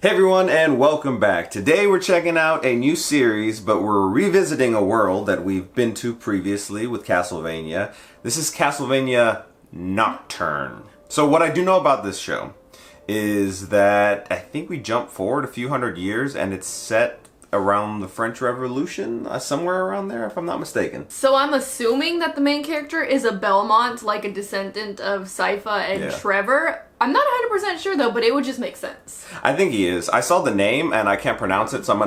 Hey everyone, and welcome back. Today we're checking out a new series, but we're revisiting a world that we've been to previously with Castlevania. This is Castlevania Nocturne. So what I do know about this show is that I think we jump forward a few hundred years and it's set around the French Revolution, somewhere around there if I'm not mistaken. So I'm assuming that the main character is a Belmont, like a descendant of Sypha and Trevor. I'm not 100% sure though, but it would just make sense. I think he is. I saw the name and I can't pronounce it, so I'm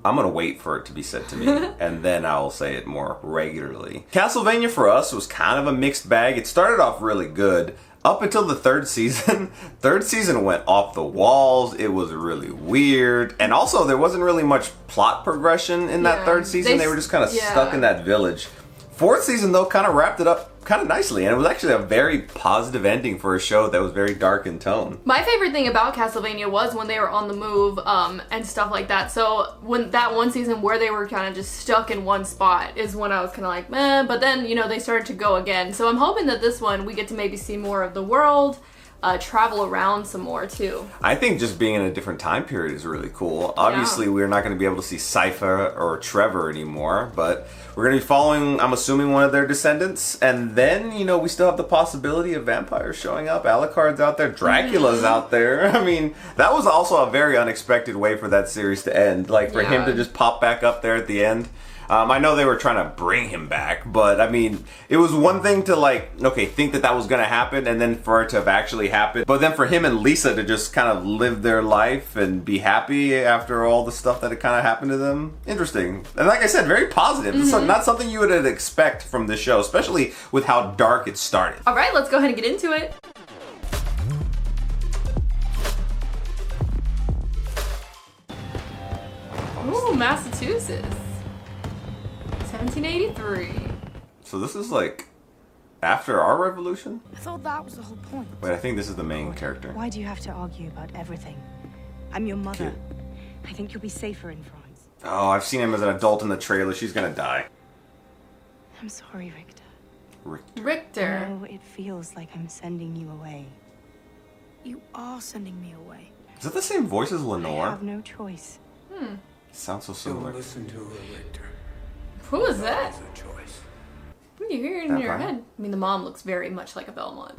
gonna wait for it to be said to me, and then I'll say it more regularly. Castlevania for us was kind of a mixed bag. It started off really good up until the third season. Third season went off the walls. It was really weird, and also there wasn't really much plot progression in that third season. They were just kind of stuck in that village. Fourth season though kind of wrapped it up kind of nicely, and it was actually a very positive ending for a show that was very dark in tone. My favorite thing about Castlevania was when they were on the move and stuff like that. So when that one season where they were kind of just stuck in one spot is when I was kind of like, meh, but then, you know, they started to go again. So I'm hoping that this one we get to maybe see more of the world, travel around some more too. I think just being in a different time period is really cool. Obviously, we're not going to be able to see Sypha or Trevor anymore, but we're going to be following, I'm assuming, one of their descendants. And then, you know, we still have the possibility of vampires showing up. Alucard's out there. Dracula's out there. I mean, that was also a very unexpected way for that series to end. Like, for him to just pop back up there at the end. I know they were trying to bring him back, but I mean, it was one thing to think that was going to happen, and then for it to have actually happened. But then for him and Lisa to just kind of live their life and be happy after all the stuff that had kind of happened to them. Interesting. And like I said, very positive. It's not something you would expect from this show, especially with how dark it started. All right, let's go ahead and get into it. Ooh, Massachusetts. 1783. So this is like after our revolution? I thought that was the whole point. Wait, I think this is the main character. Why do you have to argue about everything? I'm your mother. Cute. I think you'll be safer in France. Oh, I've seen him as an adult in the trailer. She's gonna die. I'm sorry, Richter. Richter. No, it feels like I'm sending you away. You are sending me away. Is that the same voice as Lenore? I have no choice. Sounds so similar. Don't listen to her, Richter. Who is that? That's a choice. What are you hearing in your head? I mean, the mom looks very much like a Belmont.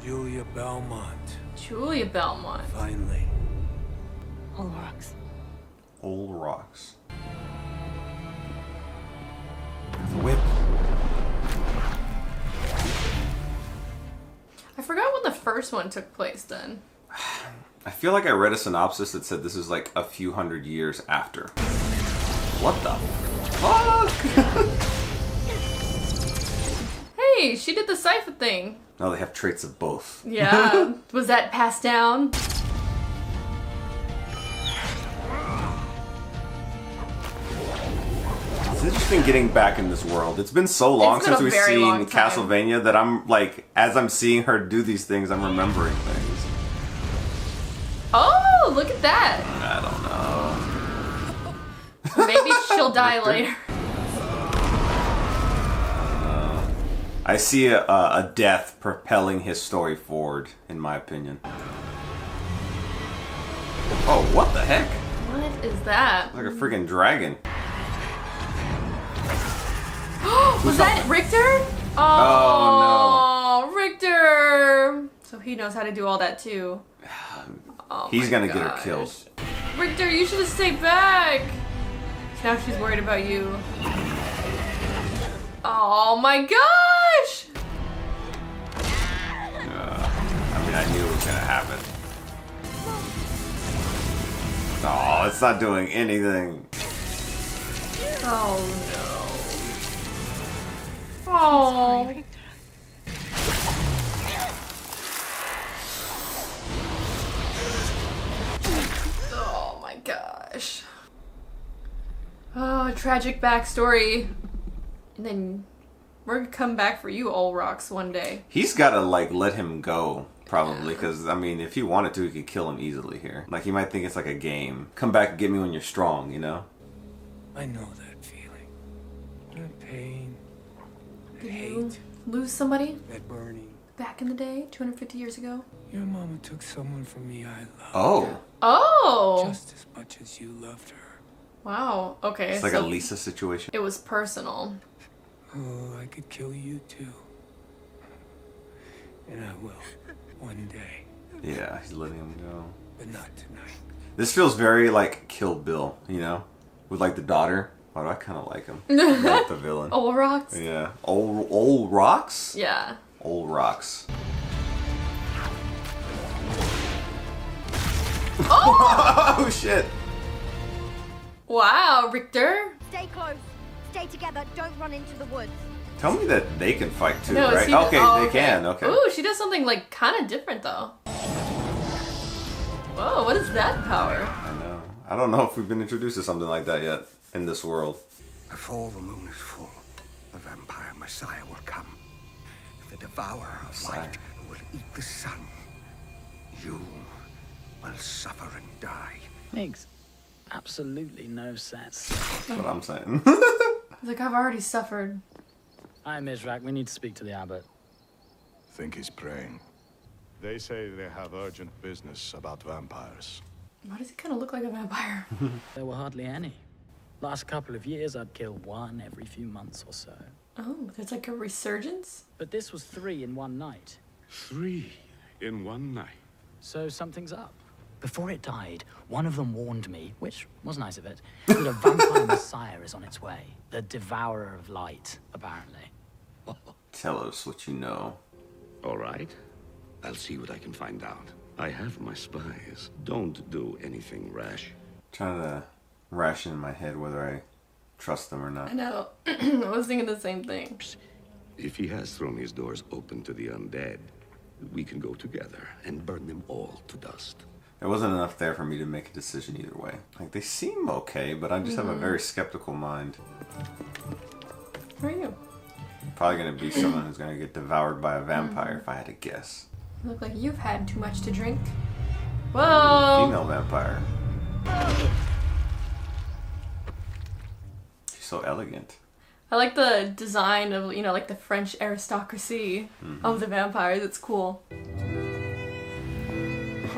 Julia Belmont. Julia Belmont. Finally. All rocks. Old rocks. The whip. I forgot when the first one took place then. I feel like I read a synopsis that said this is like a few hundred years after. What the fuck? Hey, she did the Sypha thing. No, they have traits of both. Yeah. Was that passed down? It's interesting getting back in this world. It's been so long since we've seen Castlevania that I'm like, as I'm seeing her do these things, I'm remembering things. Oh, look at that. I don't know. Maybe she'll die later. I see a death propelling his story forward, in my opinion. Oh, what the heck? What is that? Like a freaking dragon. Was that Richter? Oh, no. Richter. So he knows how to do all that too. Oh, he's gonna get her killed. Richter, you should have stayed back. Now she's worried about you. Oh my gosh! I mean, I knew it was gonna happen. Oh, it's not doing anything. Oh no. Oh. Oh my gosh. Oh, tragic backstory. And then we're gonna come back for you, Old Rocks, one day. He's gotta, like, let him go, probably, because, I mean, if he wanted to, he could kill him easily here. Like, he might think it's like a game. Come back and get me when you're strong, you know? I know that feeling. That pain. That Did you hate. lose somebody? That burning. back in the day, 250 years ago. Your mama took someone from me I loved. Oh. Oh! Just as much as you loved her. Wow. Okay. It's like so a Lisa situation. it was personal. Oh, I could kill you too. And I will. One day. Yeah, he's letting him go. But not tonight. This feels very like Kill Bill, you know? With like the daughter. Oh, I kind of like him. Not the villain. Old rocks? Yeah. Old rocks? Yeah. Old rocks. Oh! Oh shit. Wow, Richter. Stay close. Stay together. Don't run into the woods. Tell me that they can fight too, No, right? she- Okay, oh, they can. Okay. Ooh, she does something like kind of different though. Whoa, what is that power? I know. I don't know if we've been introduced to something like that yet in this world. Before the moon is full, the vampire Messiah will come. The devourer of Messiah. light will eat the sun. You will suffer and die. Makes absolutely no sense. That's what I'm saying. It's like, I've already suffered. Hi, Mizrak. We need to speak to the abbot. Think he's praying. They say they have urgent business about vampires. Why does he kind of look like a vampire? There were hardly any. Last couple of years, I'd kill one every few months or so. Oh, there's like a resurgence? But this was 3 in one night. 3 in one night. So something's up. Before it died, one of them warned me, which was nice of it, that a vampire messiah is on its way. The devourer of light, apparently. Tell us what you know. All right. I'll see what I can find out. I have my spies. Don't do anything rash. Trying to ration in my head whether I trust them or I not. know. I was thinking the same thing. If he has thrown his doors open to the undead, we can go together and burn them all to dust. There wasn't enough there for me to make a decision either way. Like, they seem okay, but I just have a very skeptical mind. Who are you? Probably gonna be someone who's gonna get devoured by a vampire if I had to guess. You look like you've had too much to drink. Whoa! Female vampire. She's so elegant. I like the design of, you know, like the French aristocracy of the vampires. It's cool.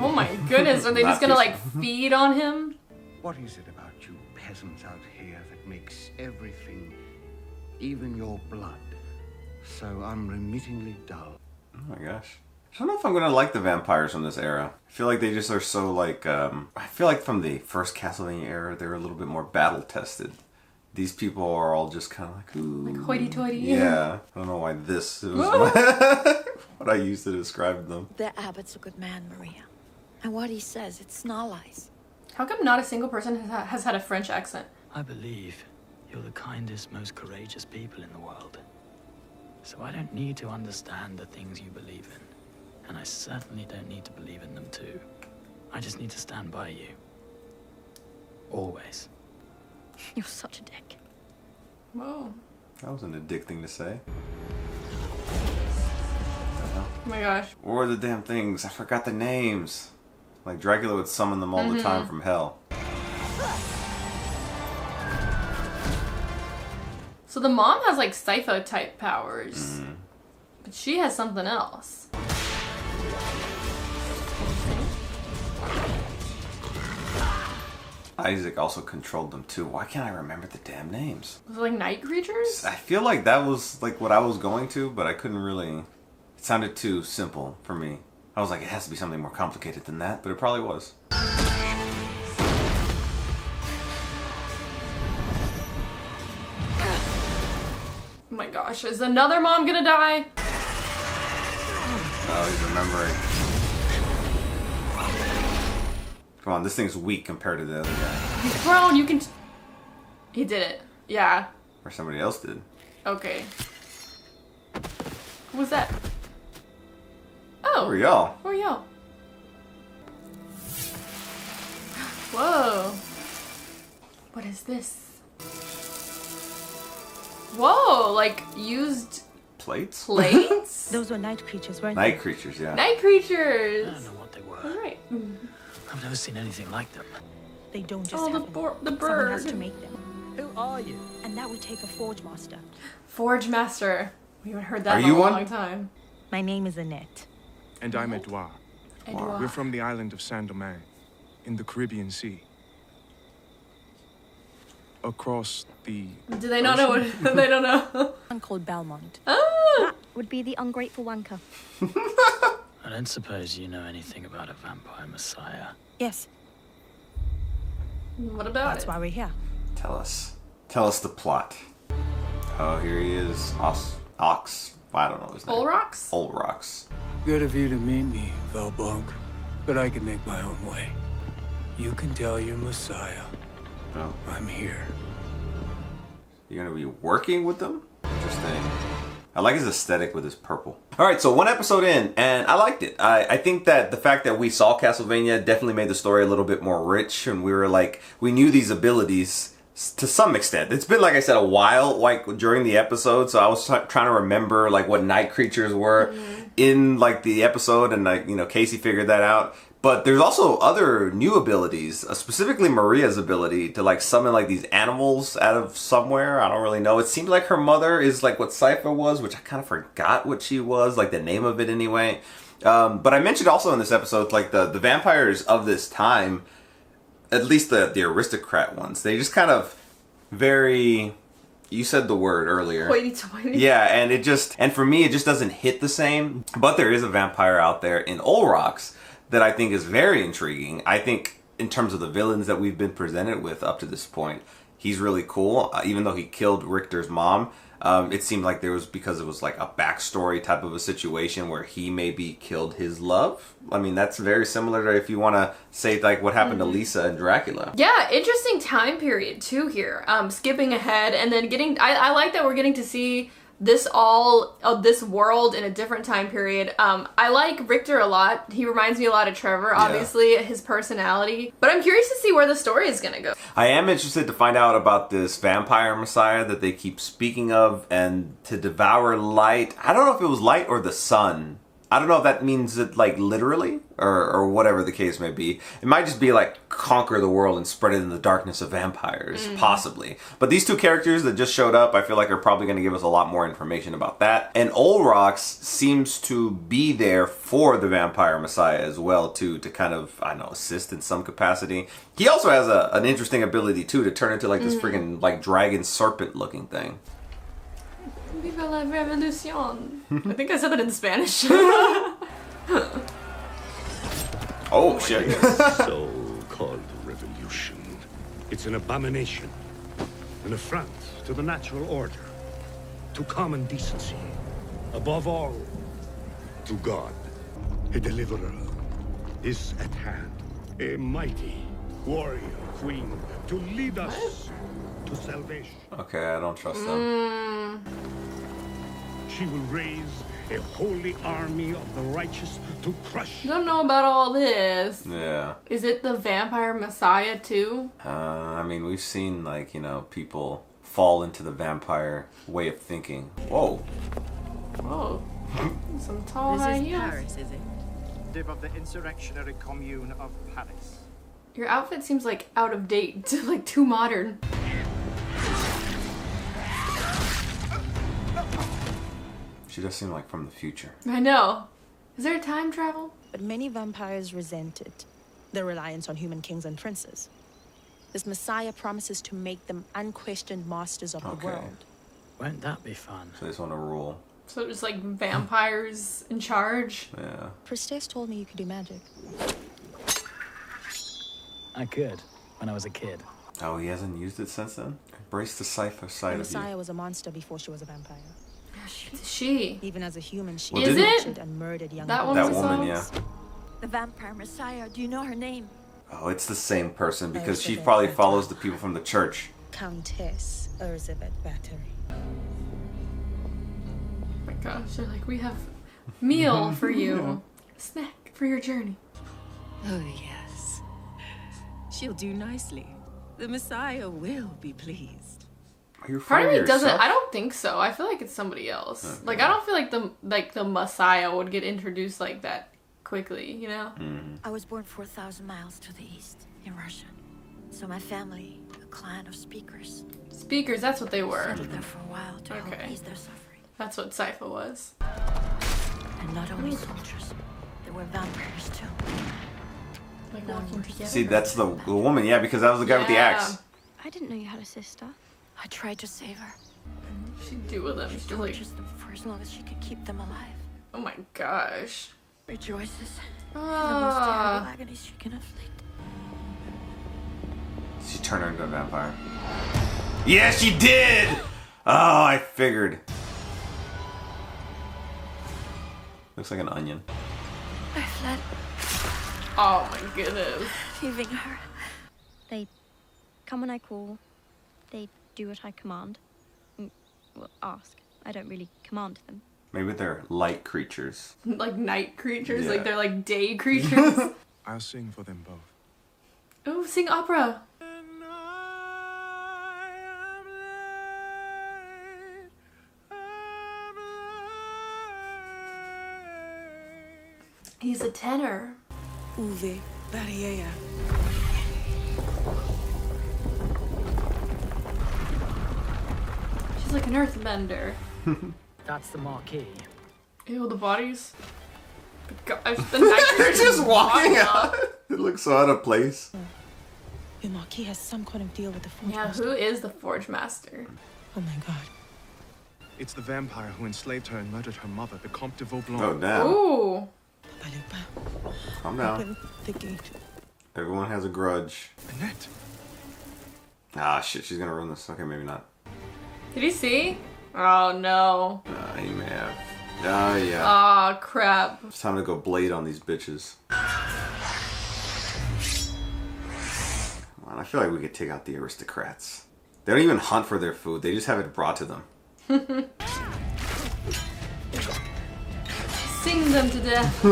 Oh my goodness, are they just gonna like feed on him? What is it about you peasants out here that makes everything, even your blood, so unremittingly dull? Oh my gosh. I don't know if I'm gonna like the vampires from this era. I feel like they just are so like, I feel like from the first Castlevania era, they were a little bit more battle tested. These people are all just kind of like, ooh. Like hoity-toity. Yeah. I don't know why this was what I used to describe them. The abbot's a good man, Maria. And what he says, it's not lies. How come not a single person has had a French accent? I believe you're the kindest, most courageous people in the world. So I don't need to understand the things you believe in. And I certainly don't need to believe in them too. I just need to stand by you. Always. You're such a dick. Whoa. That was an dick thing to say. Oh my gosh. What were the damn things? I forgot the names. Like Dracula would summon them all the time from hell. So the mom has like Sypho type powers. But she has something else. Isaac also controlled them too. Why can't I remember the damn names? Was it like night creatures? I feel like that was like what I was going to, but I couldn't really. It sounded too simple for me. I was like, it has to be something more complicated than that, but it probably was. Oh my gosh, is another mom gonna die? Oh, he's remembering. Come on, this thing's weak compared to the other guy. He's prone, you can... He did it. Yeah. Or somebody else did. Okay. Who was that? Oh. Who are y'all? Who are y'all? Whoa. What is this? Whoa, like used Plates? plates? Those were night creatures, weren't Night creatures, yeah. Night I creatures. don't know what they were. All right. I've never seen anything like them. they? They don't just Oh, the happen. the Someone has bird. to make them. Who are you? And that would take a forge master. Forge master. We haven't heard that Are in you a one? long time. My name is Annette. And I'm Edouard. We're from the island of Saint-Domingue, in the Caribbean Sea. Across the Do they not know what they don't know? I'm called Belmont. That would be the ungrateful wanker. I don't suppose you know anything about a vampire messiah. Yes, What about that's it? why we're here. Tell us. Tell us the plot. Oh, here he is. Ox. I don't know his name. Olrox? Olrox. Good of you to meet me, Velblanc, but I can make my own way. You can tell your Messiah Oh. I'm here. You're gonna be working with them? Interesting. I like his aesthetic with his purple. Alright, so one episode in, and I liked it. I think that the fact that we saw Castlevania definitely made the story a little bit more rich, and we knew these abilities to some extent. It's been, like I said, a while, like, during the episode, so I was trying to remember, like, what night creatures were in, like, the episode, and, like, you know, Casey figured that out. But there's also other new abilities, specifically Maria's ability to like summon like these animals out of somewhere. I don't really know. It seems like her mother is like what Cypher was, which I kind of forgot what she was, like the name of it anyway. But I mentioned also in this episode, like the vampires of this time, at least the aristocrat ones, they just kind of very... You said the word earlier. Hoity-toity. Yeah, and for me, it just doesn't hit the same. But there is a vampire out there in Olrox that I think is very intriguing. I think in terms of the villains that we've been presented with up to this point, he's really cool. Even though he killed Richter's mom, it seemed like because it was like a backstory type of a situation where he maybe killed his love. I mean, that's very similar to if you want to say like what happened to Lisa and Dracula. Yeah, interesting time period too here. Skipping ahead and then I like that we're getting to see this world in a different time period. I like Richter a lot. He reminds me a lot of Trevor, obviously, his personality. But I'm curious to see where the story is gonna go. I am interested to find out about this vampire messiah that they keep speaking of, and to devour light. I don't know if it was light or the sun. I don't know if that means it like literally or whatever the case may be. It might just be like conquer the world and spread it in the darkness of vampires, possibly. But these two characters that just showed up, I feel like are probably going to give us a lot more information about that. And Olrox seems to be there for the vampire messiah as well too, to kind of, I don't know, assist in some capacity. He also has an interesting ability too to turn into like this freaking like dragon serpent looking thing. Viva la revolución. I think I said that in Spanish. Oh shit. So-called revolution. It's an abomination. An affront to the natural order. To common decency. Above all, to God. A deliverer is at hand. A mighty warrior queen to lead us to salvation. Okay, I don't trust them. She will raise a holy army of the righteous to crush. Don't know about all this. Yeah. Is it the vampire messiah too? I mean, we've seen like, you know, people fall into the vampire way of thinking. Whoa. Oh. Some tall high heels. is it? Of the insurrectionary commune of Paris. Your outfit seems like out of date, like too modern. She does seem like from the future. I know. Is there time travel? But many vampires resented the reliance on human kings and princes. This messiah promises to make them unquestioned masters of the world. Won't that be fun? So they just want to rule. So it's like vampires in charge? Yeah. Priestess told me you could do magic. I could, when I was a kid. Oh, he hasn't used it since then? Embrace the Cypher side The of you. messiah was a monster before she was a vampire. She. Even as a human, she Well, Is tortured and murdered young That girls. That woman, yeah. The vampire messiah. Do you know her name? Oh, it's the same person because she Elizabeth probably Bathory. follows the people from the church. Countess Elizabeth Bathory. Oh my gosh, they're like, we have meal for you. Snack for your journey. Oh, yes. She'll do nicely. The Messiah will be pleased. Are you Part of afraid me of doesn't. yourself? I don't think so. I feel like it's somebody else. Okay. Like I don't feel like the Messiah would get introduced like that quickly. You know. I was born 4,000 miles to the east in Russia. So my family, a clan of speakers, Speakers. That's what they were. settled there for a while to help Okay. ease their suffering. That's what Sypha was. And Not only soldiers, there were vampires too. Like walking together. See, that's the woman, yeah, because that was the guy with the axe. I didn't know you had a sister. I tried to save her. She'd do with them. She She's like, tortures them for as long as she could keep them alive. oh my gosh. Rejoices in the most terrible agonies she can inflict. She turned her into a vampire. Yeah, she did! Oh, I figured. Looks like an onion. I fled, Oh my goodness. leaving her. They come when I call. They do what I command. Well, ask. I don't really command them. Maybe they're light creatures. Like night creatures, Yeah. like they're like day creatures. I'll sing for them both. Oh, sing opera. He's a tenor. Uve Barriera. She's like an earthbender. That's the marquee. Ew, the bodies. Gosh, the night They're just walking Yeah. out. It looks so out of place. The Marquis has some kind of deal with the Forge Yeah, Master. who is the Forge Master? Oh my god. It's the vampire who enslaved her and murdered her mother, the Comte de Vaublon. Oh, damn. Ooh. Calm down. Open the gate. Everyone has a grudge. Annette. Ah, shit, she's gonna ruin this. Okay, maybe not. Did he see? Oh no. He may have. Ah, yeah. Ah, crap. It's time to go blade on these bitches. Come on, I feel like we could take out the aristocrats. They don't even hunt for their food. They just have it brought to them. Sing them to death.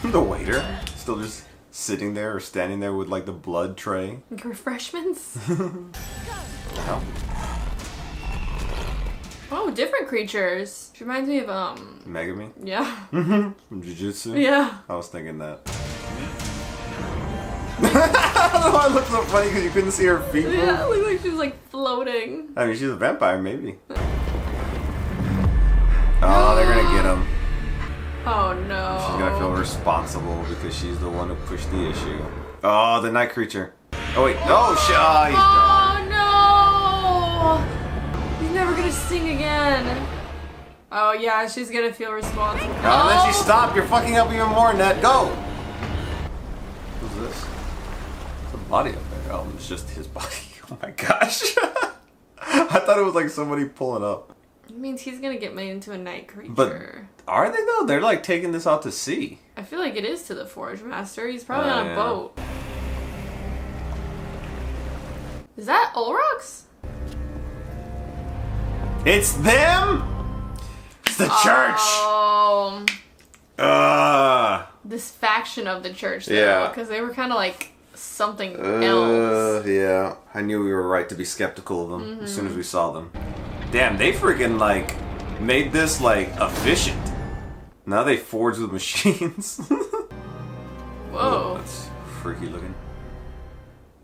The waiter still just sitting there or standing there with like the blood tray. Like refreshments? Hell. Oh, different creatures. She reminds me of, Megami? yeah. From Jujutsu? Yeah. I was thinking that. I don't know why it looked so funny because you couldn't see her feet move. Yeah, it looked like she was like floating. I mean, she's a vampire, maybe. Oh, they're gonna get him. Oh no. She's gonna feel responsible because she's the one who pushed the issue. Oh, the night creature. Oh wait, oh shit! Oh, he's done. Oh no! He's never gonna sing again. Oh yeah, she's gonna feel responsible. Oh, and then she stopped. You're fucking up even more, Ned. Go. Who's this? It's a body up there. Oh, it's just his body. Oh my gosh. I thought it was like somebody pulling up. It means he's gonna get made into a night creature. But are they though? They're like taking this out to sea. I feel like it is to the Forge Master. He's probably on a yeah. boat. Is that Ulrox? It's them. It's the church. Oh. This faction of the church, though, Yeah. because they were kind of like something else. Yeah. I knew we were right to be skeptical of them as soon as we saw them. Damn, they freaking like made this like efficient. Now they forge with machines. Whoa. Oh, that's freaky looking.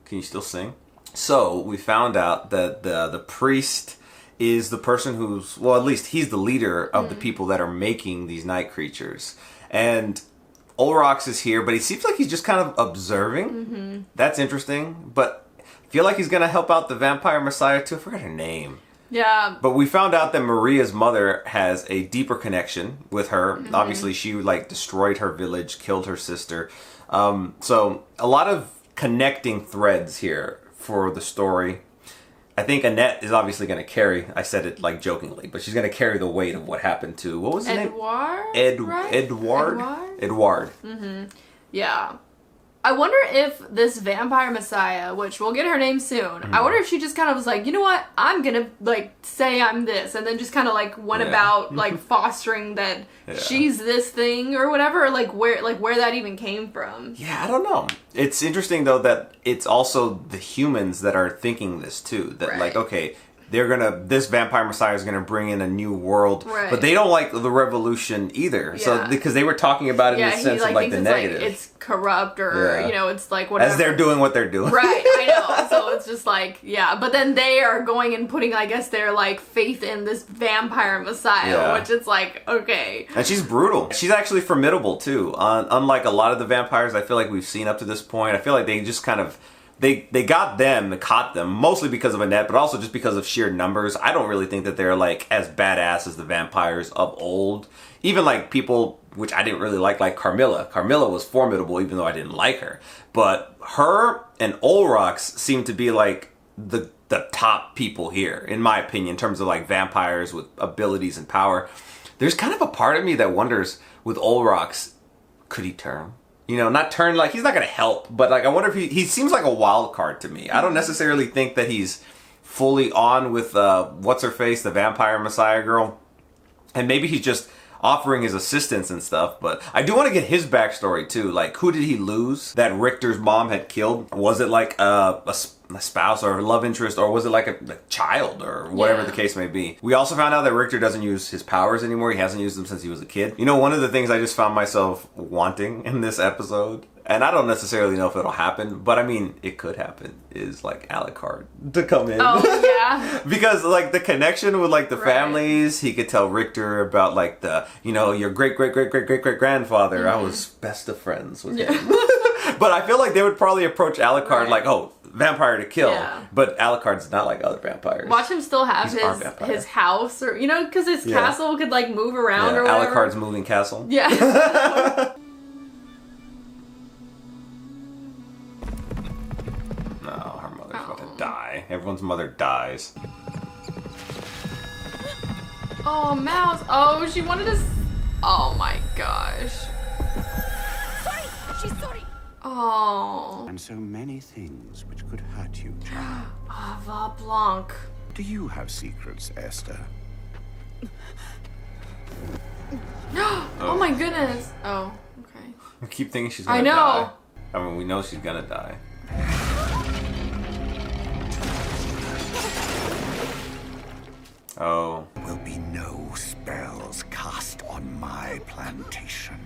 Can you still sing? So we found out that the priest is the person who's, well, at least he's the leader of the people that are making these night creatures. And Ulrox is here, but he seems like he's just kind of observing. That's interesting. But I feel like he's going to help out the vampire messiah too. I forgot her name. Yeah. But we found out that Maria's mother has a deeper connection with her. Obviously, she like destroyed her village, killed her sister. So a lot of connecting threads here for the story. I think Annette is obviously going to carry, I said it like jokingly, but she's going to carry the weight of what happened to, what was his name? Edward? Edward. Yeah. I wonder if this vampire messiah, which we'll get her name soon, I wonder if she just kind of was like, you know what, I'm gonna like say I'm this, and then just kind of like went about like fostering that she's this thing or whatever, or like where that even came from. Yeah, I don't know. It's interesting though that it's also the humans that are thinking this too. That like, okay, this vampire messiah is gonna bring in a new world, right. But they don't like the revolution either. So because they were talking about it in the sense of like the negative, it's corrupt or it's like whatever. As they're doing what they're doing, right? I know. So it's just like but then they are going and putting, I guess, their like faith in this vampire messiah, which is like okay. And she's brutal. She's actually formidable too. Unlike a lot of the vampires I feel like we've seen up to this point, I feel like they just kind of. They caught them, mostly because of Annette, but also just because of sheer numbers. I don't really think that they're like as badass as the vampires of old. Even like people, which I didn't really like Carmilla. Carmilla was formidable even though I didn't like her. But her and Olrox seem to be like the top people here, in my opinion, in terms of like vampires with abilities and power. There's kind of a part of me that wonders with Olrox, could he turn? You know, not turn, like, he's not going to help, but, like, I wonder if he seems like a wild card to me. I don't necessarily think that he's fully on with, what's-her-face, the vampire messiah girl. And maybe he's just offering his assistance and stuff, but I do want to get his backstory, too. Like, who did he lose that Richter's mom had killed? Was it, like, a spouse or a love interest, or was it like a child or whatever the case may be? We also found out that Richter doesn't use his powers anymore. He hasn't used them since he was a kid. You know, one of the things I just found myself wanting in this episode, and I don't necessarily know if it'll happen, but I mean, it could happen, is like Alucard to come in. Oh, yeah. Because like the connection with like the families, he could tell Richter about like the, you know, your great-great-great-great-great-grandfather. I was best of friends with him. But I feel like they would probably approach Alucard like, oh, vampire to kill. Yeah. But Alucard's not like other vampires. Watch him still have his house, or, you know, because his castle could like move around or whatever. Alucard's moving castle. Yeah. No, her mother's about to die. Everyone's mother dies. Oh, Mouse. Oh, she wanted to... Oh my gosh. Sorry, she's sorry. Oh. And so many things which could hurt you, child. Ava Blanc. Do you have secrets, Esther? Oh my goodness. Oh, okay. I keep thinking she's gonna die. I mean, we know she's gonna die. Oh. Will be no spells cast on my plantation.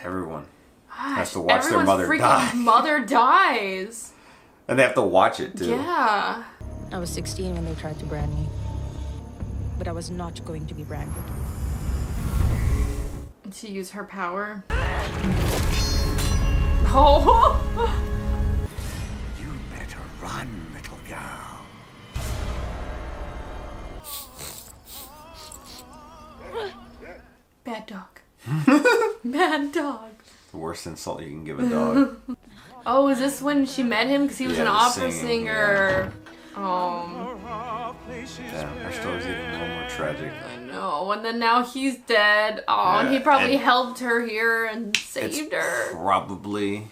Everyone has to watch their mother die. Mother dies. And they have to watch it too. Yeah. I was 16 when they tried to brand me. But I was not going to be branded. To use her power. Oh. You better run, little girl. Bad dog. Bad dog. The worst insult you can give a dog. Oh, is this when she met him? Because he was an opera singer. Yeah. Oh. Damn, her story's even a little more tragic. I know. And then now he's dead. Oh, and he probably helped her here and saved her. Probably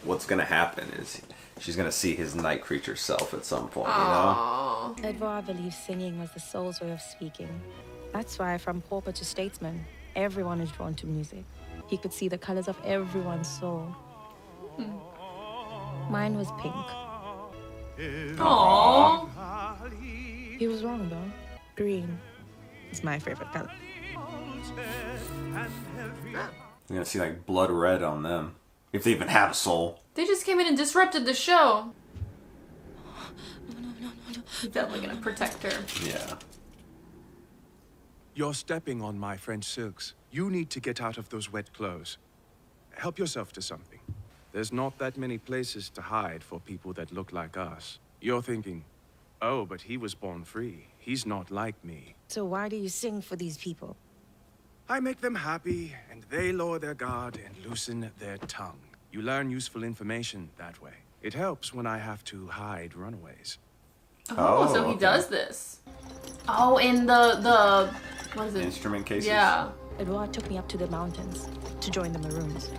what's going to happen is she's going to see his night creature self at some point, you know? Edouard believed singing was the soul's way of speaking. That's why from pauper to statesman, everyone is drawn to music. He could see the colors of everyone's soul. Mine was pink. Aww. He was wrong though. Green is my favorite color. You're gonna see like blood red on them. If they even have a soul. They just came in and disrupted the show. No. He's definitely gonna protect her. Yeah. You're stepping on my French silks. You need to get out of those wet clothes. Help yourself to something. There's not that many places to hide for people that look like us. You're thinking, oh, but he was born free. He's not like me. So why do you sing for these people? I make them happy, and they lower their guard and loosen their tongue. You learn useful information that way. It helps when I have to hide runaways. Oh, so he does this. Oh, in the what is it? Instrument cases? Yeah. Edouard took me up to the mountains to join the Maroons.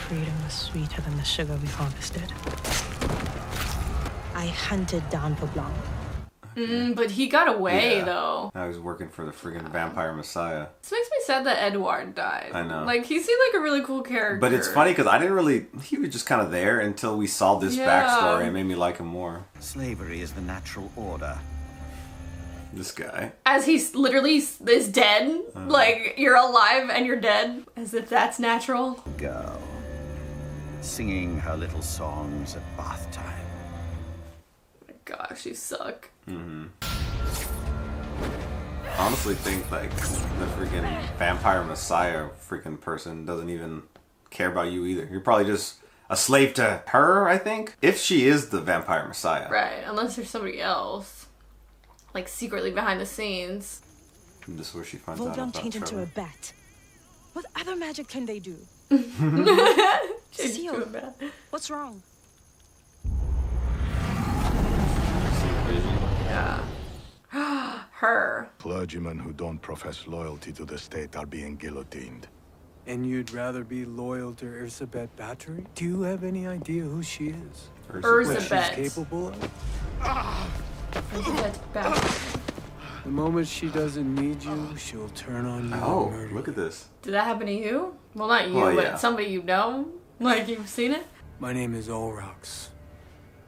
Freedom was sweeter than the sugar we harvested. I hunted down for Blanc. But he got away, though. Now he's working for the friggin' vampire messiah. This makes me sad that Edward died. I know. Like, he seemed like a really cool character. But it's funny because I didn't really... He was just kind of there until we saw this backstory. It made me like him more. Slavery is the natural order. This guy. As he's literally is dead. Like, you're alive and you're dead. As if that's natural. Girl. Singing her little songs at bath time. Gosh, you suck. Mm-hmm. I honestly think, like, the freaking vampire messiah freaking person doesn't even care about you either. You're probably just a slave to her, I think. If she is the vampire messiah. Right, unless there's somebody else. Like, secretly behind the scenes. And this is where she finds out about change Trevor. into a bat. What other magic can they do? Seal. What's wrong? Yeah. Her. Clergymen who don't profess loyalty to the state are being guillotined. And you'd rather be loyal to Ursabet Battery? Do you have any idea who she is? Ursabet. What she's capable of? Ursabet Battery. The moment she doesn't need you, she'll turn on you Oh, and murder look at this. Did that happen to you? Well, not you, Well, yeah. but somebody you know? Like, you've seen it? My name is Olrox,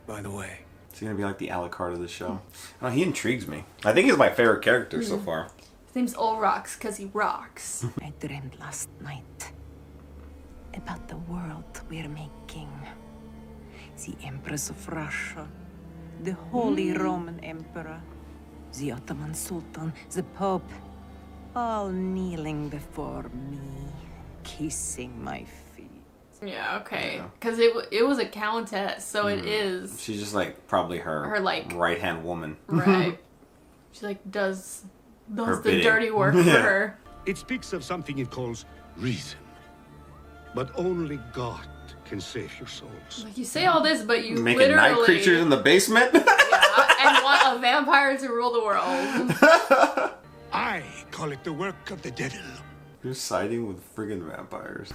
by the way. Is he gonna be like the Alucard of the show? Oh, he intrigues me. I think he's my favorite character so far. His name's Olrox because he rocks. I dreamed last night about the world we're making. The Empress of Russia, the Holy Roman Emperor, the Ottoman Sultan, the Pope, all kneeling before me, kissing my feet. Yeah, okay. Because it was a countess, so it is. She's just like probably her like right-hand woman. Right. She like does Her the bidding. dirty work for her. It speaks of something it calls reason. But only God can save your souls. Like, you say all this, but you Making literally night creatures in the basement? and want a vampire to rule the world. I call it the work of the devil. You're siding with friggin' vampires.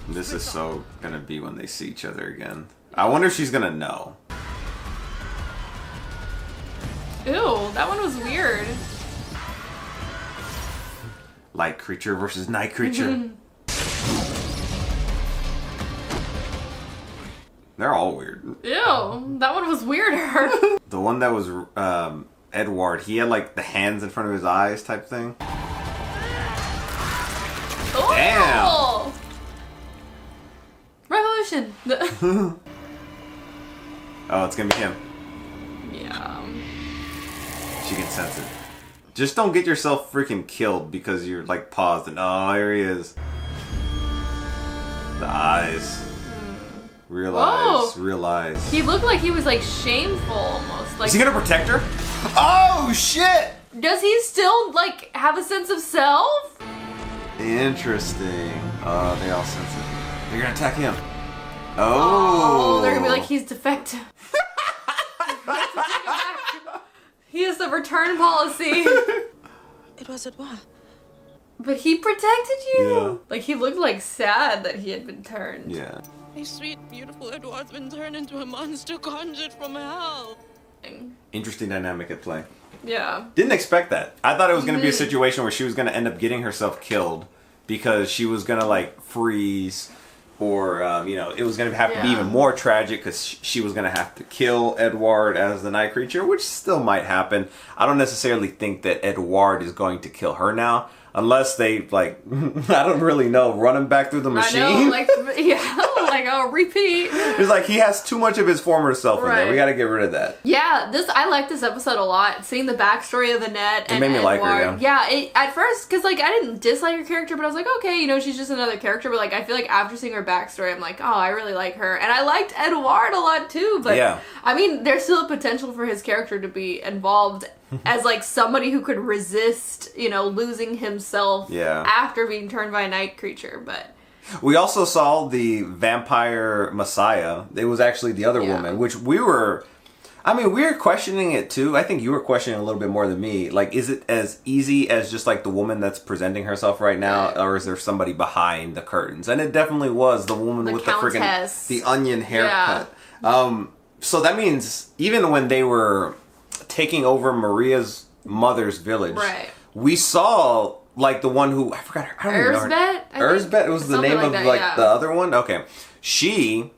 This is so gonna be when they see each other again. I wonder if she's gonna know. Ew, that one was weird. Light creature versus night creature. They're all weird. Ew, that one was weirder. The one that was Edward, he had like the hands in front of his eyes type thing. Ooh. Damn! Revolution. Oh, it's gonna be him. Yeah. She can sense it. Just don't get yourself freaking killed because you're like paused and oh, here he is. The eyes. Realize, realize. He looked like he was like shameful almost. Like, Is he gonna protect her? Oh shit! does he still like have a sense of self? Interesting. Oh, they all sense it. They're gonna attack him. Oh. They're gonna be like, he's defective. He has the return policy. It was Edouard. But he protected you. Yeah. Like, he looked like sad that he had been turned. Yeah. My sweet, beautiful Edouard's been turned into a monster conjured from hell. Interesting dynamic at play. Yeah. Didn't expect that. I thought it was going to be a situation where she was going to end up getting herself killed because she was going to like freeze or, you know, it was going to have to be even more tragic because she was going to have to kill Edward as the night creature, which still might happen. I don't necessarily think that Edward is going to kill her now. Unless they, like, I don't really know, run him back through the machine. I know, like, yeah, like, oh, repeat. It's like he has too much of his former self in there. We got to get rid of that. Yeah, I like this episode a lot. Seeing the backstory of Annette and It made me like her, Edward. Yeah, at first, because, like, I didn't dislike her character, but I was like, okay, you know, she's just another character. But, like, I feel like after seeing her backstory, I'm like, oh, I really like her. And I liked Edward a lot, too. But, yeah. I mean, there's still a potential for his character to be involved as, like, somebody who could resist, you know, losing himself after being turned by a night creature, but... We also saw the vampire messiah. It was actually the other woman, which we were questioning it too. I think you were questioning a little bit more than me. Like, is it as easy as just like the woman that's presenting herself right now, or is there somebody behind the curtains? And it definitely was the woman with Countess. the onion haircut. So that means even when they were taking over Maria's mother's village, we saw like the one who I forgot her. I don't even know Erzbet? her. Erzbet was the name of that, the other one. Okay, she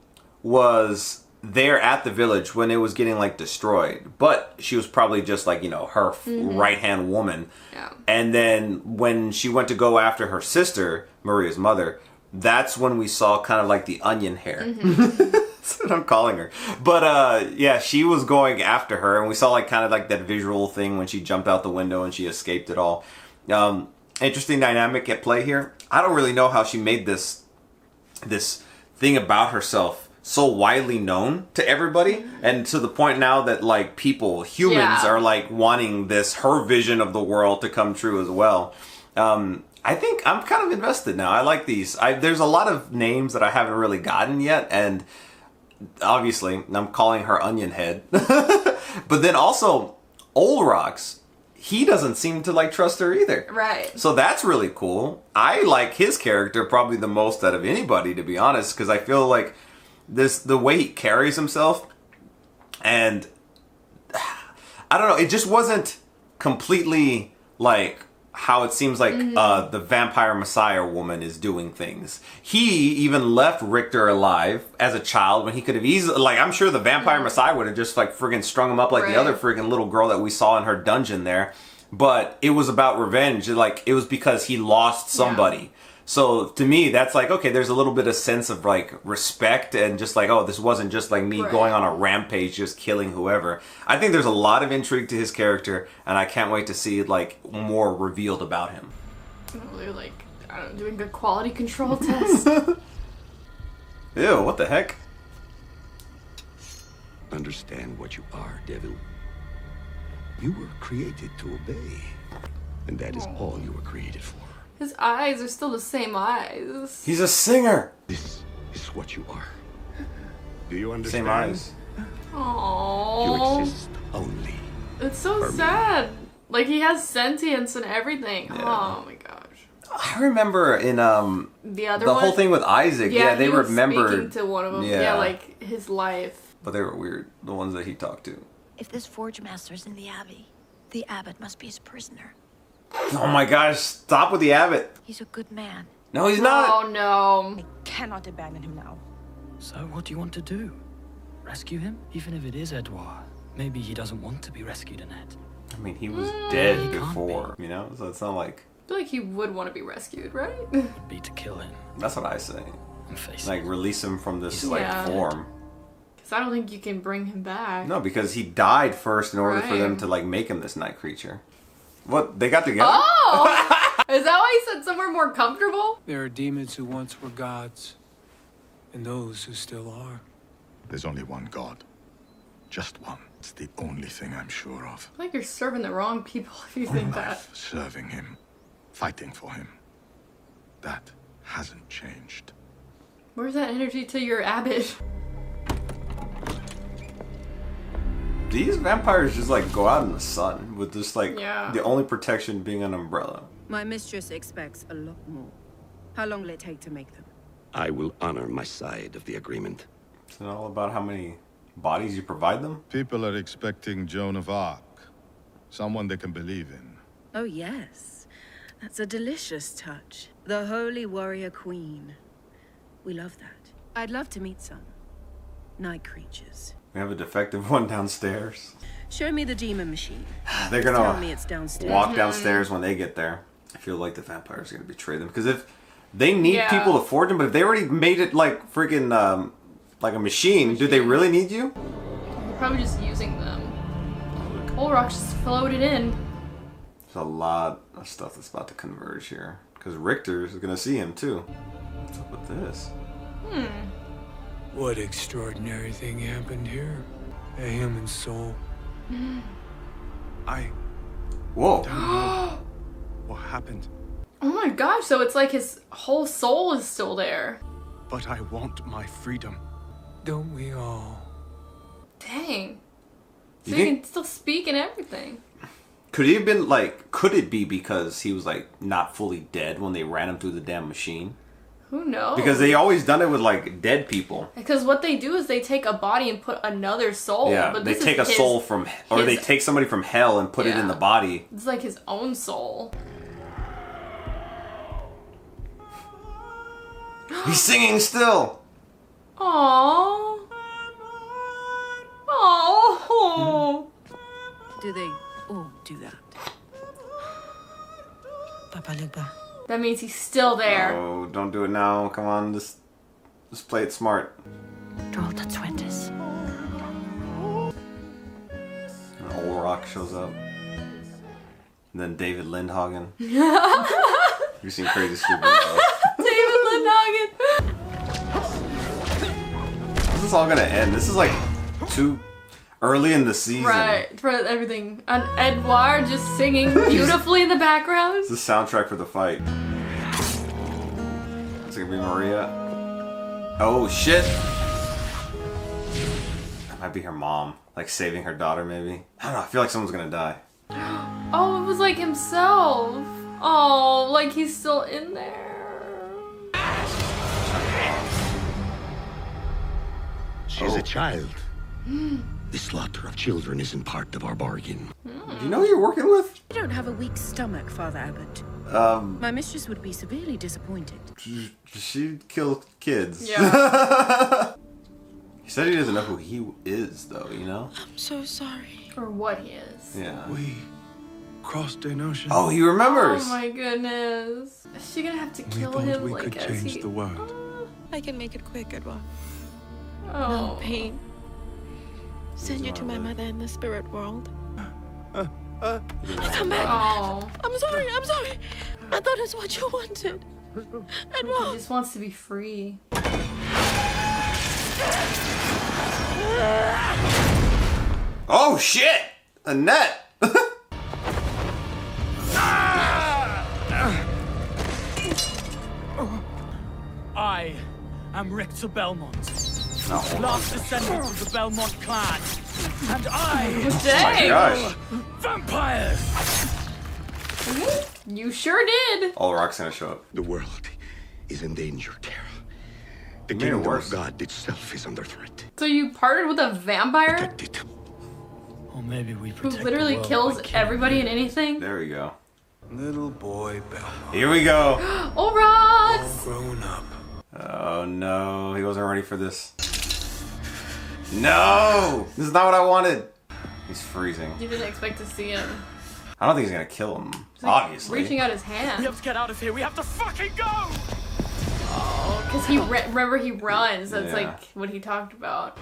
was there at the village when it was getting like destroyed, but she was probably just like, you know, her right hand woman. Yeah. And then when she went to go after her sister, Maria's mother, that's when we saw kind of like the onion hair. That's what I'm calling her. But yeah, she was going after her, and we saw like kind of like that visual thing when she jumped out the window and she escaped it all. Interesting dynamic at play here. I don't really know how she made this thing about herself so widely known to everybody, and to the point now that like humans are like wanting her vision of the world to come true as well. I think I'm kind of invested now. I like these. There's a lot of names that I haven't really gotten yet, and obviously I'm calling her Onion Head. But then also Olrox, he doesn't seem to like trust her either. Right. So that's really cool. I like his character probably the most out of anybody, to be honest, because I feel like the way he carries himself, and I don't know, it just wasn't completely like how it seems like the vampire messiah woman is doing things. He even left Richter alive as a child when he could have easily, like, I'm sure the vampire messiah would have just like friggin' strung him up like the other friggin' little girl that we saw in her dungeon there. But it was about revenge. Like, it was because he lost somebody. So to me, that's like, okay, there's a little bit of sense of like respect and just like, oh, this wasn't just like me going on a rampage, just killing whoever. I think there's a lot of intrigue to his character, and I can't wait to see like more revealed about him. They're like, I don't know, doing a quality control test. Ew, what the heck? Understand what you are, devil. You were created to obey, and that is all you were created for. His eyes are still the same eyes. He's a singer. This is what you are. Do you understand? Same eyes. Aww. You exist only. It's so sad. Like, he has sentience and everything. Yeah. Oh my gosh. I remember in the whole thing with Isaac. Yeah, they remembered speaking to one of them. Yeah, like his life. But they were weird. The ones that he talked to. If this forge master's in the abbey, the abbot must be his prisoner. Oh my gosh, stop with the abbot. He's a good man. No, he's not. Oh no. I cannot abandon him now. So what do you want to do? Rescue him? Even if it is Edouard. Maybe he doesn't want to be rescued, Annette. I mean, he was dead before, you know? So it's not like... I feel like he would want to be rescued, right? Would be to kill him. That's what I say. And face like, release him from this, like, form. Because I don't think you can bring him back. No, because he died first in order for them to, like, make him this night creature. What? They got together? Oh! Is that why he said somewhere more comfortable? There are demons who once were gods, and those who still are. There's only one God. Just one. It's the only thing I'm sure of. I feel like you're serving the wrong people if you think that. Serving him. Fighting for him. That hasn't changed. Where's that energy to your abbot? These vampires just like go out in the sun with just like the only protection being an umbrella. My mistress expects a lot more. How long will it take to make them? I will honor my side of the agreement. It's not all about how many bodies you provide them. People are expecting Joan of Arc. Someone they can believe in. Oh yes. That's a delicious touch. The Holy Warrior Queen. We love that. I'd love to meet some night creatures. We have a defective one downstairs. Show me the demon machine. They're gonna tell me it's downstairs. walk downstairs when they get there. I feel like the vampires are gonna betray them because if they need people to forge them, but if they already made it like freaking like a machine, do they really need you? You're probably just using them. Olrox just floated in. There's a lot of stuff that's about to converge here because Richter is gonna see him too. What's up with this? What extraordinary thing happened here? A human soul. Whoa. Don't know what happened. Oh my gosh, so it's like his whole soul is still there. But I want my freedom. Don't we all? Dang. So You you think- can still speak and everything. Could he have been like? Could it be because he was like not fully dead when they ran him through the damn machine? Who knows? Because they always done it with like dead people. Because what they do is they take a body and put another soul. Yeah, but they this take is a soul from, or they take somebody from hell and put it in the body. It's like his own soul. He's singing still. Aww. Oh. Do they all do that? Papa Lupa. That means he's still there. Oh, don't do it now. Come on, just play it smart. Roll the 20s. An old rock shows up. And then David Lindhagen. You've seen Crazy Stupid. David Lindhagen. This is all gonna end. This is like too early in the season. Right, for everything. And Edouard just singing beautifully in the background. It's the soundtrack for the fight. It's gonna be Maria. Oh shit! That might be her mom, like saving her daughter maybe. I don't know, I feel like someone's gonna die. Oh, it was like himself. Oh, like he's still in there. She's a child. The slaughter of children isn't part of our bargain. Do you know who you're working with? I don't have a weak stomach, Father Abbot. My mistress would be severely disappointed. She killed kids. Yeah. He said he doesn't know who he is though, you know? I'm so sorry. Or what he is. Yeah. We crossed an ocean. Oh, he remembers. Oh my goodness. Is she gonna have to kill thought him we like could as change he... the world. I can make it quick, Edouard. Oh. No pain. Send you to my mother in the spirit world. Come back. Oh. I'm sorry. I thought it's what you wanted. He Edouard. just wants to be free. Oh shit! Annette! I am Richter Belmont, last descendant of the Belmont clan, and I Dang. vampires. You sure did. All Rock's gonna show up. The world is in danger, Carol. The You made it kingdom worse. of God itself is under threat. So you partnered with a vampire Or maybe we who protect literally the world kills by killing everybody and anything? There we go. Little boy Belmont. Here we go. Oh, Ross! Grown up. Oh no, he wasn't ready for this. No! This is not what I wanted. He's freezing. You didn't expect to see him. I don't think he's gonna kill him, He's like obviously. reaching out his We hand. have to get out of here. We have to fucking go. Because he remember he runs. That's Yeah. like what he talked about.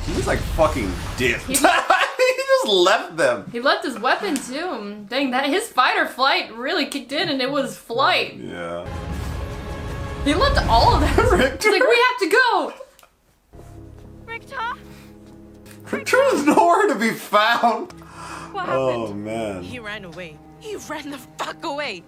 He was like fucking dipped. He- He just left them. He left his weapon too. Dang, that his fight or flight really kicked in, and it was flight. Yeah. He left all of them. He's like, we have to go. Richter? Richter is nowhere to be found. What Oh happened? man. He ran away. He ran the fuck away.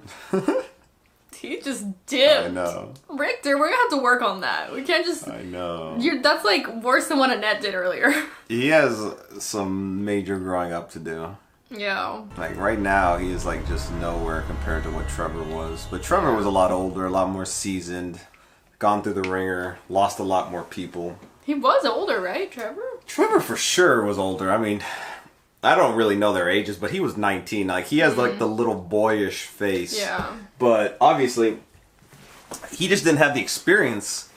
He just dipped. I know. Richter, we're gonna have to work on that. We can't just. I know. That's like worse than what Annette did earlier. He has some major growing up to do. Yeah. Like right now, he is like just nowhere compared to what Trevor was. But Trevor was a lot older, a lot more seasoned, gone through the ringer, lost a lot more people. He was older, right, Trevor? Trevor for sure was older. I mean, I don't really know their ages, but he was 19. Like he has like the little boyish face. Yeah. But obviously, he just didn't have the experience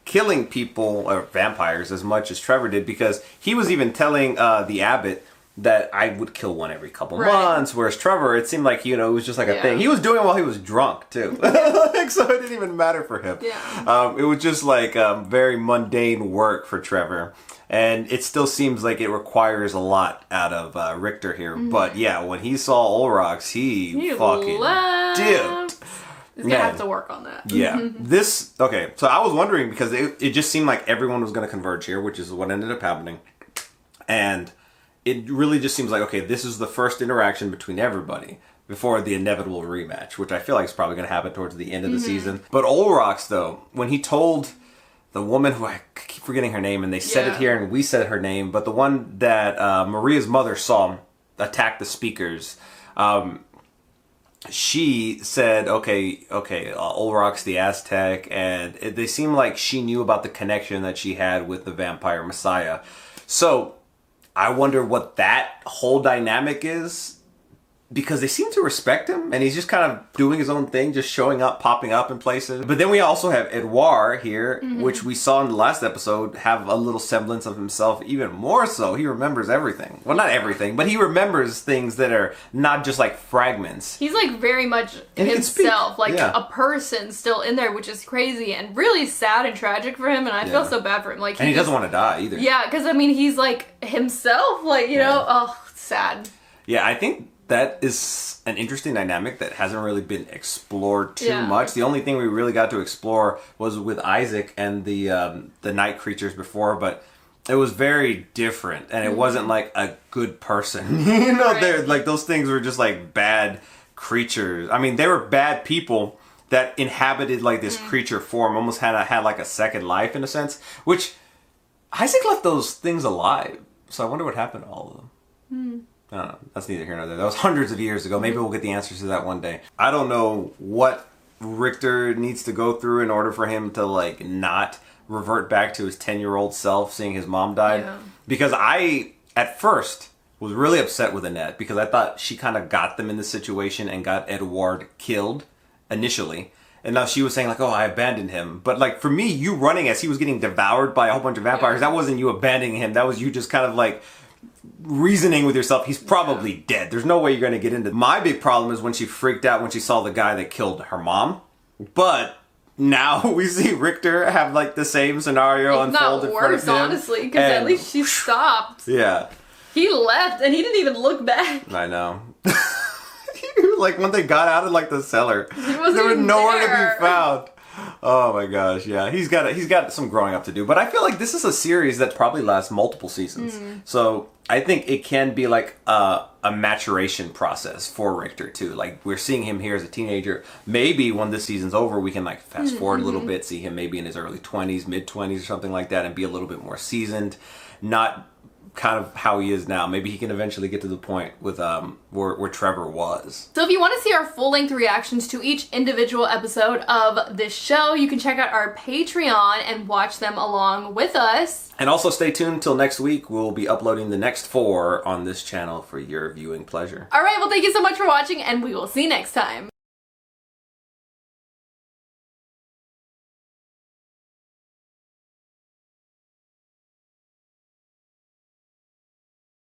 killing people or vampires as much as Trevor did, because he was even telling the abbot that I would kill one every couple months, whereas Trevor, it seemed like, it was just like a thing. He was doing it while he was drunk too. Like, so it didn't even matter for him. Yeah. It was just like very mundane work for Trevor. And it still seems like it requires a lot out of Richter here. But yeah, when he saw Olrox, he fucking left. dipped. He's gonna have to work on that. Yeah. Okay, so I was wondering, because it just seemed like everyone was going to converge here, which is what ended up happening. And it really just seems like, okay, this is the first interaction between everybody before the inevitable rematch, which I feel like is probably going to happen towards the end of the season. But Olrox, though, when he told the woman who I keep forgetting her name, and they said it here and we said her name, but the one that Maria's mother saw attack the speakers, she said, okay, Olroc's the Aztec, and they seemed like she knew about the connection that she had with the vampire messiah. So I wonder what that whole dynamic is, because they seem to respect him, and he's just kind of doing his own thing, just showing up, popping up in places. But then we also have Edouard here, which we saw in the last episode have a little semblance of himself, even more so. He remembers everything. Well, not everything, but he remembers things that are not just like fragments. He's like very much himself, like a person still in there, which is crazy and really sad and tragic for him, and I feel so bad for him. Like, and he doesn't want to die either. Yeah, because I mean, he's like himself, like, you know, oh, sad. Yeah, I think that is an interesting dynamic that hasn't really been explored too much. The only thing we really got to explore was with Isaac and the night creatures before, but it was very different, and it wasn't like a good person. You know, they're like, those things were just like bad creatures. I mean, they were bad people that inhabited like this creature form, almost had like a second life in a sense, which Isaac left those things alive. So I wonder what happened to all of them. I don't know. That's neither here nor there. That was hundreds of years ago. Maybe we'll get the answers to that one day. I don't know what Richter needs to go through in order for him to like not revert back to his 10-year-old self seeing his mom died. Yeah. Because I, at first, was really upset with Annette because I thought she kind of got them in this situation and got Edouard killed initially. And now she was saying like, oh, I abandoned him. But like for me, you running as he was getting devoured by a whole bunch of vampires, that wasn't you abandoning him. That was you just kind of like reasoning with yourself, he's probably dead. There's no way you're going to get into. My big problem is when she freaked out when she saw the guy that killed her mom. But now we see Richter have like the same scenario unfold in front of him. Not worse, honestly, because at least she stopped. Yeah. He left and he didn't even look back. I know. Like when they got out of like the cellar, there was nowhere to be found. Oh my gosh, yeah. He's got some growing up to do. But I feel like this is a series that probably lasts multiple seasons. So I think it can be like a maturation process for Richter too. Like we're seeing him here as a teenager. Maybe when this season's over, we can like fast forward a little bit, see him maybe in his early 20s, mid 20s or something like that, and be a little bit more seasoned. Not kind of how he is now. Maybe he can eventually get to the point with where Trevor was. So if you want to see our full-length reactions to each individual episode of this show, you can check out our Patreon and watch them along with us. And also stay tuned till next week. We'll be uploading the next 4 on this channel for your viewing pleasure. All right, well, thank you so much for watching, and we will see you next time.